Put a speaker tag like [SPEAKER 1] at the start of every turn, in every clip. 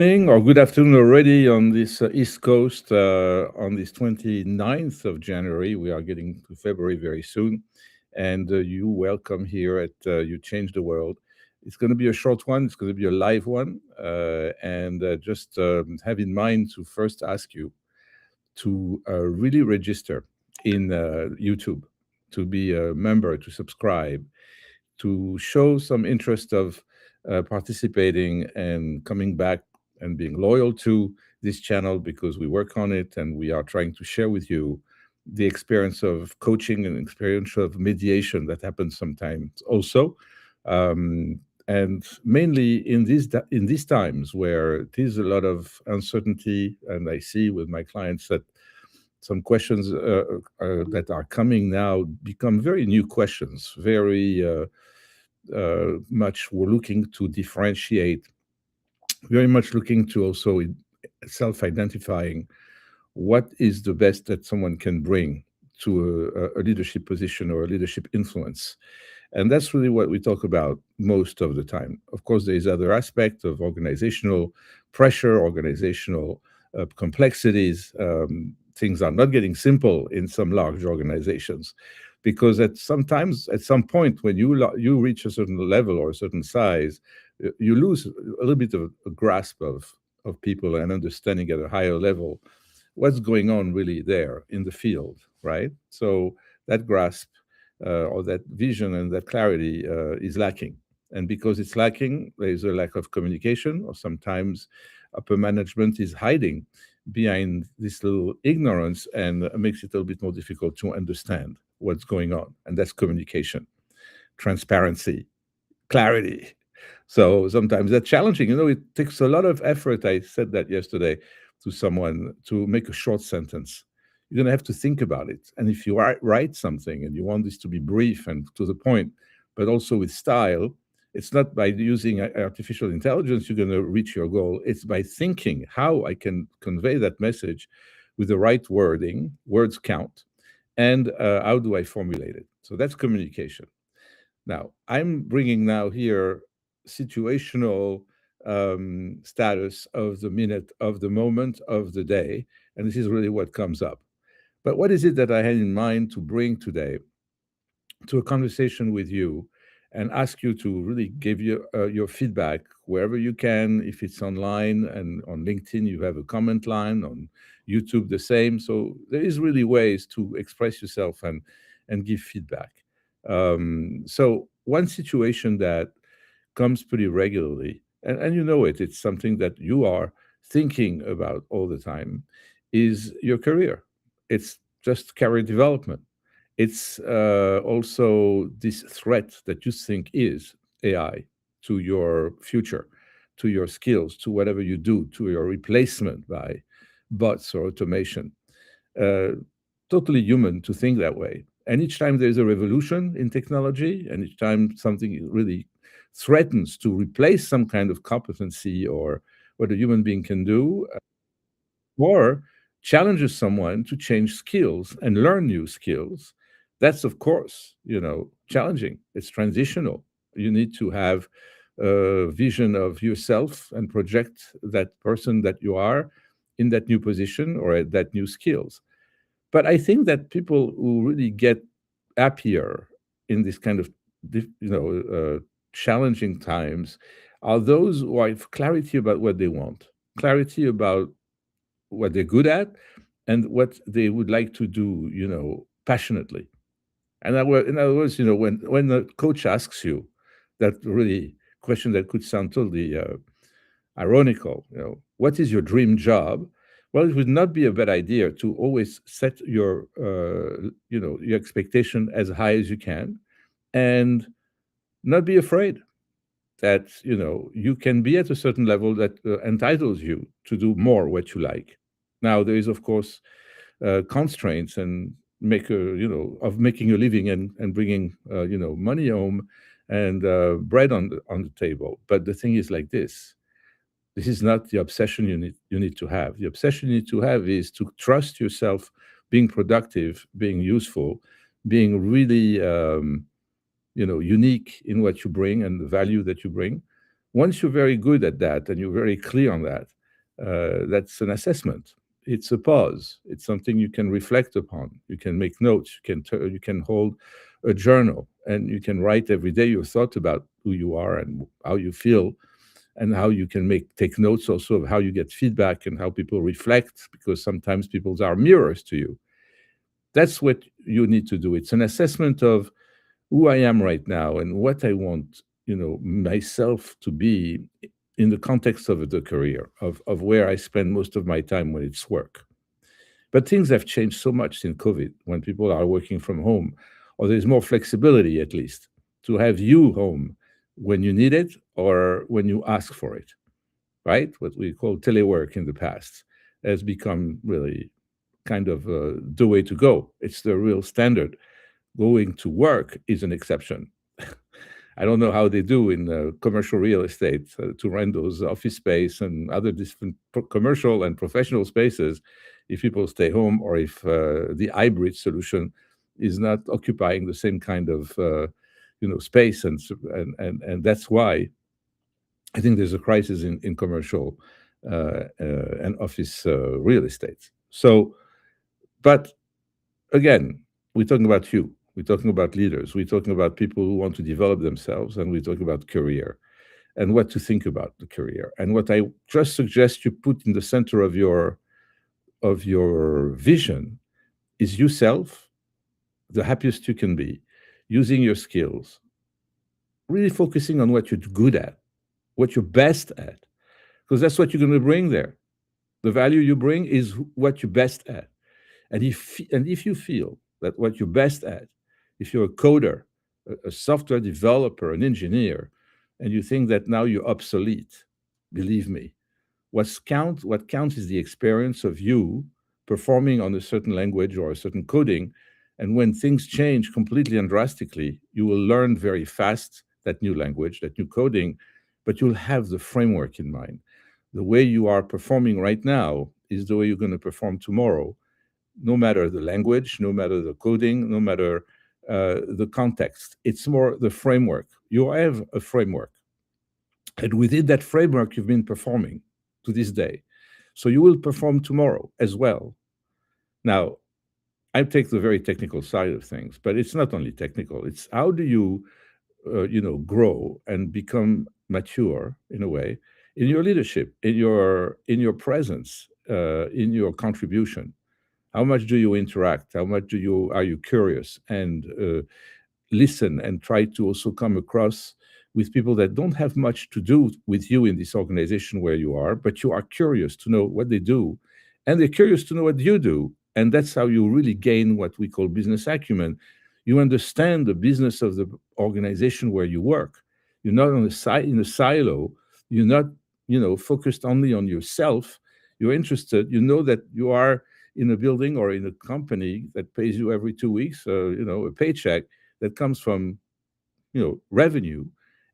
[SPEAKER 1] Morning or good afternoon already on this East Coast on this 29th of January. We are getting to February very soon. And you welcome here at You Change the World. It's going to be a short one, it's going to be a live one. And just have in mind to first ask you to really register in YouTube, to be a member, to subscribe, to show some interest of participating and coming back and being loyal to this channel because we work on it and we are trying to share with you the experience of coaching and experience of mediation that happens sometimes also. And mainly in these times where it is a lot of uncertainty, and I see with my clients that some questions that are coming now become very new questions, very much we're looking to differentiate, very much looking to also self-identifying what is the best that someone can bring to a leadership position or a leadership influence. And that's really what we talk about most of the time. Of course, there's other aspects of organizational pressure, organizational complexities. Things are not getting simple in some large organizations because sometimes at some point when you reach a certain level or a certain size, you lose a little bit of a grasp of people and understanding at a higher level what's going on really there in the field, right? So that grasp or that vision and that clarity is lacking. And because it's lacking, there's a lack of communication, or sometimes upper management is hiding behind this little ignorance and makes it a little bit more difficult to understand what's going on. And that's communication, transparency, clarity. So sometimes that's challenging. It takes a lot of effort. I said that yesterday to someone to make a short sentence. You're going to have to think about it. And if you write something and you want this to be brief and to the point, but also with style, it's not by using artificial intelligence you're going to reach your goal. It's by thinking how I can convey that message with the right wording, words count, and how do I formulate it? So that's communication. Now, I'm bringing now here situational status of the minute, of the moment, of the day, and this is really what comes up. But what is it that I had in mind to bring today to a conversation with you and ask you to really give your feedback wherever you can. If it's online and on LinkedIn, you have a comment line, on YouTube, the same. So there is really ways to express yourself and give feedback. So one situation that comes pretty regularly, and you know it's something that you are thinking about all the time, is your career. It's just career development. It's also this threat that you think is AI to your future, to your skills, to whatever you do, to your replacement by bots or automation. Uh, Totally human to think that way. And each time there's a revolution in technology, and each time something really threatens to replace some kind of competency or what a human being can do, or challenges someone to change skills and learn new skills, that's of course, challenging. It's transitional. You need to have a vision of yourself and project that person that you are in that new position or at that new skills. But I think that people who really get happier in this kind of challenging times are those who have clarity about what they want, clarity about what they're good at and what they would like to do, passionately. And in other words, when the coach asks you that really question that could sound totally ironical, what is your dream job? Well, it would not be a bad idea to always set your expectation as high as you can, and not be afraid that you can be at a certain level that entitles you to do more what you like. Now there is of course constraints and of making a living and bringing money home and bread on the table. But the thing is like this is not the obsession you need to have. The obsession you need to have is to trust yourself being productive, being useful, being really unique in what you bring and the value that you bring, Once you're very good at that and you're very clear on that, that's an assessment. It's a pause. It's something you can reflect upon. You can make notes. You can hold a journal, and you can write every day your thoughts about who you are and how you feel, and how you can take notes also of how you get feedback and how people reflect, because sometimes people are mirrors to you. That's what you need to do. It's an assessment of who I am right now and what I want, myself to be in the context of the career, of where I spend most of my time when it's work. But things have changed so much since COVID, when people are working from home, or there's more flexibility at least to have you home when you need it or when you ask for it, right? What we call telework in the past has become really kind of the way to go. It's the real standard. Going to work is an exception. I don't know how they do in commercial real estate to rent those office space and other different commercial and professional spaces if people stay home, or if the hybrid solution is not occupying the same kind of space, and that's why I think there's a crisis in commercial and office real estate. So, but again, we're talking about you. We're talking about leaders. We're talking about people who want to develop themselves, and we're talking about career and what to think about the career. And what I just suggest you put in the center of your vision is yourself, the happiest you can be, using your skills, really focusing on what you're good at, what you're best at, because that's what you're going to bring there. The value you bring is what you're best at. And if you feel that what you're best at, if you're a coder, a software developer, an engineer, and you think that now you're obsolete, believe me, what counts is the experience of you performing on a certain language or a certain coding. And when things change completely and drastically, you will learn very fast that new language, that new coding, but you'll have the framework in mind. The way you are performing right now is the way you're going to perform tomorrow, no matter the language, no matter the coding, no matter the context. It's more the framework. You have a framework. And within that framework, you've been performing to this day. So you will perform tomorrow as well. Now, I take the very technical side of things, but it's not only technical. It's how do you, grow and become mature in a way in your leadership, in your presence, in your contribution. How much do you interact? How much are you curious and listen and try to also come across with people that don't have much to do with you in this organization where you are, but you are curious to know what they do, and they're curious to know what you do. And that's how you really gain what we call business acumen. You understand the business of the organization where you work. You're not on the side in a silo. You're not, focused only on yourself. You're interested. You know that you are in a building or in a company that pays you every 2 weeks, a paycheck that comes from revenue,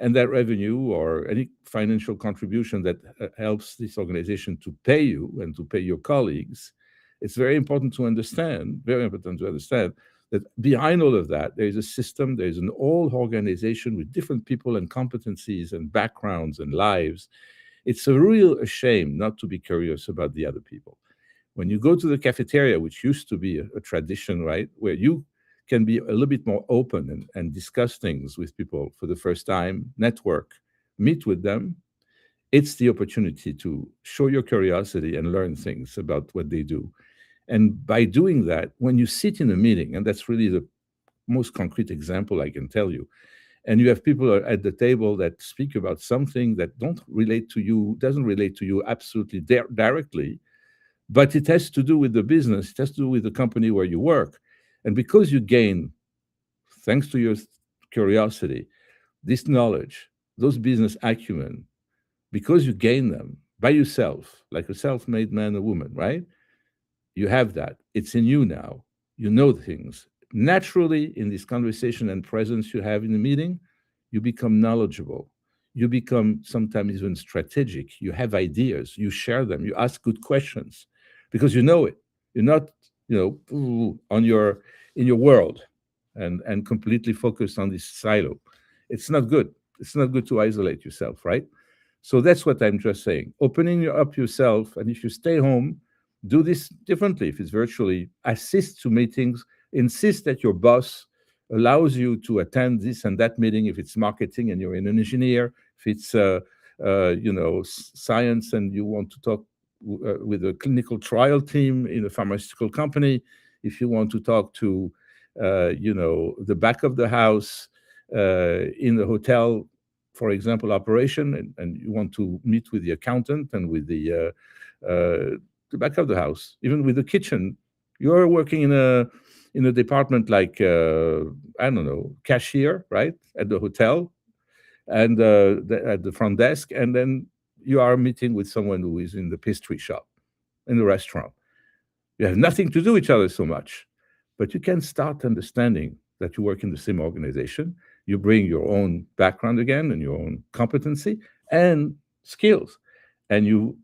[SPEAKER 1] and that revenue or any financial contribution that helps this organization to pay you and to pay your colleagues. It's very important to understand that behind all of that there is a system, there's an whole organization with different people and competencies and backgrounds and lives. It's a real shame not to be curious about the other people. When you go to the cafeteria, which used to be a tradition, right, where you can be a little bit more open and discuss things with people for the first time, network, meet with them, it's the opportunity to show your curiosity and learn things about what they do. And by doing that, when you sit in a meeting, and that's really the most concrete example I can tell you, and you have people at the table that speak about something that doesn't relate to you absolutely directly, but it has to do with the business, it has to do with the company where you work. And because you gain, thanks to your curiosity, this knowledge, those business acumen, because you gain them by yourself, like a self-made man or woman, right? You have that. It's in you now. You know things. Naturally, in this conversation and presence you have in the meeting, you become knowledgeable. You become sometimes even strategic. You have ideas. You share them. You ask good questions because you know it. You're not, on in your world and completely focused on this silo. It's not good. It's not good to isolate yourself, right? So that's what I'm just saying. Opening up yourself, and if you stay home, do this differently. If it's virtually, assist to meetings, insist that your boss allows you to attend this and that meeting. If it's marketing and you're an engineer, if it's science and you want to talk with a clinical trial team in a pharmaceutical company, if you want to talk to the back of the house in the hotel, for example, operation, and you want to meet with the accountant and with the back of the house, even with the kitchen. You're working in a department like I don't know, cashier, right, at the hotel, and at the front desk, and then you are meeting with someone who is in the pastry shop, in the restaurant. You have nothing to do with each other so much, but you can start understanding that you work in the same organization. You bring your own background again and your own competency and skills, and you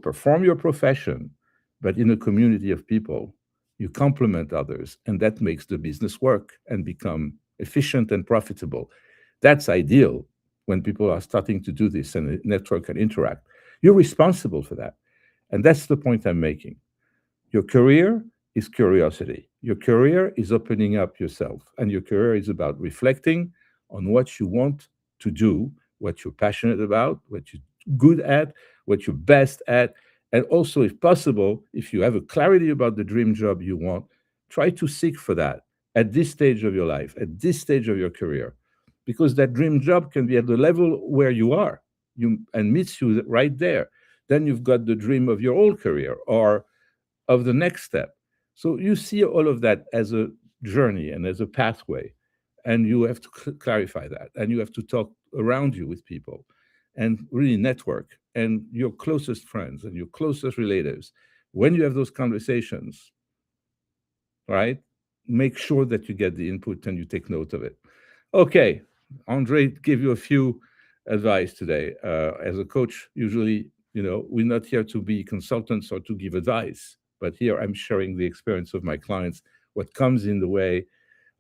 [SPEAKER 1] perform your profession, but in a community of people, you complement others, and that makes the business work and become efficient and profitable. That's ideal when people are starting to do this and network and interact. You're responsible for that, and that's the point I'm making. Your career is curiosity. Your career is opening up yourself. And your career is about reflecting on what you want to do, what you're passionate about, what you're good at, what you're best at. And also, if possible, if you have a clarity about the dream job you want, try to seek for that at this stage of your life, at this stage of your career, because that dream job can be at the level where you are and meets you right there. Then you've got the dream of your old career or of the next step. So you see all of that as a journey and as a pathway. And you have to clarify that. And you have to talk around you with people and really network and your closest friends and your closest relatives. When you have those conversations, right, make sure that you get the input and you take note of it. Okay, Andre gave you a few advice today. As a coach, usually, we're not here to be consultants or to give advice, but here I'm sharing the experience of my clients, what comes in the way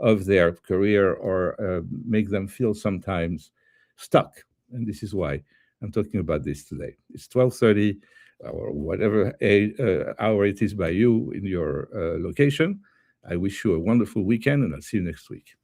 [SPEAKER 1] of their career or make them feel sometimes stuck. And this is why I'm talking about this today. It's 12:30 or whatever hour it is by you in your location. I wish you a wonderful weekend, and I'll see you next week.